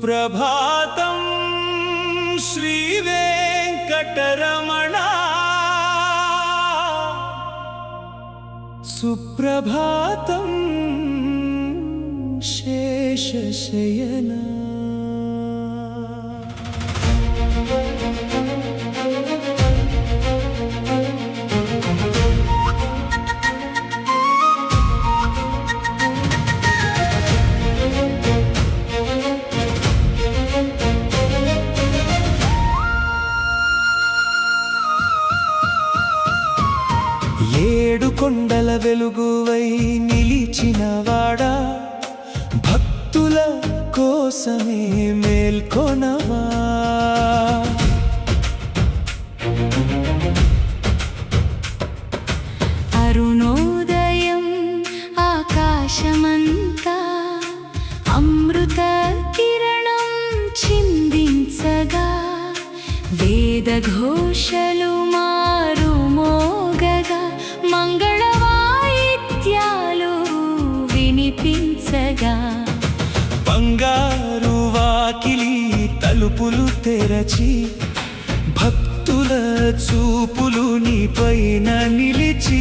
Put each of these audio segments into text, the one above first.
సుప్రభాతం శ్రీ వెంకటరమణ సుప్రభాతం శేషశయన ఏడు కొండల వెలుగువై నిలిచినవాడా భక్తుల కోసమే మేల్కొనవా అరుణోదయం ఆకాశమంతా అమృత కిరణం చిందించగా వేద ఘోషలు మారుమోగగా మంగళ వాయిద్యాలు వినిపించగా బంగారు వాకిలి తలుపులు తెరచి భక్తుల చూపులు నీపైన నిలిచి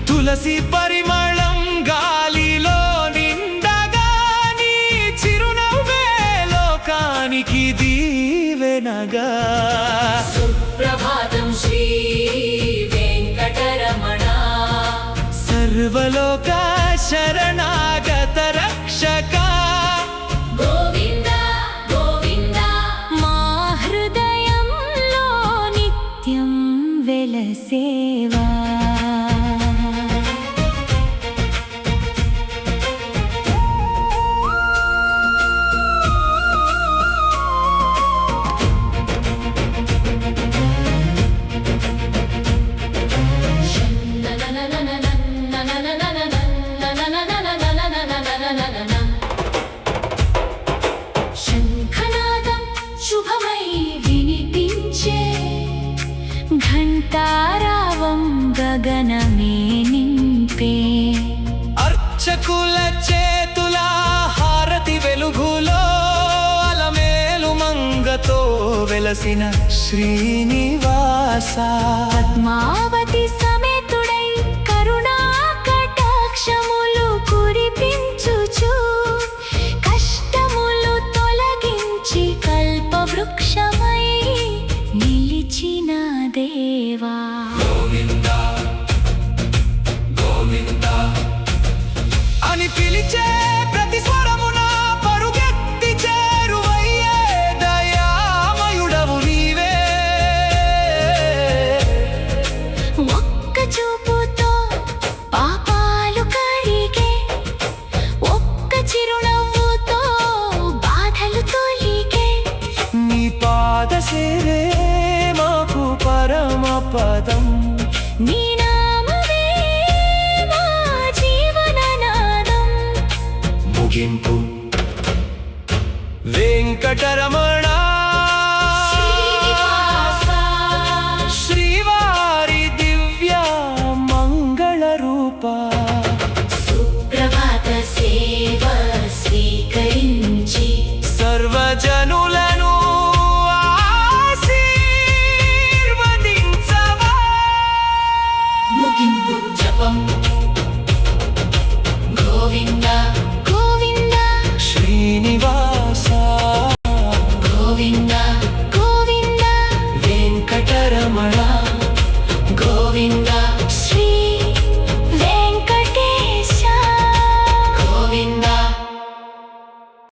తులసి పరిమళం గాలిలో నిండగా నీ చిరునవ్వే లోకానికి దీవెనగా సుప్రభాతం శ్రీ వెంకటరమణ సర్వలోక శరణాగత రక్షక గోవింద గోవింద మా హృదయంలో నిత్యం వెలసేవా శంఖనాదం శుభమై వినిపించే ఘంటారావం గగనమే నింపే అర్చకుల చేతుల హారతి వెలుగులో అలమేలు మంగతో వెలసిన శ్రీనివాస పద్మావతి సమేతుడై కరుణా కటాక్షములు కురిపించుచు కష్టములు తొలగించి కల్పవృక్షమై నిలిచిన దేవా గోవింద గోవింద అని పిలిచే ప్రతి స్వరమున పరుగెత్తి చేరువయ్యే దయామయుడవు నీవే ఒక్క చూపుతో పాపాలు కరిగే ఒక్క చిరునవ్వుతో బాధలు తొలిగే నీ పాద సేరే మాకు పరమ పదం నీ నామమే మా జీవననాదం ముగింపు వెంకటరమణ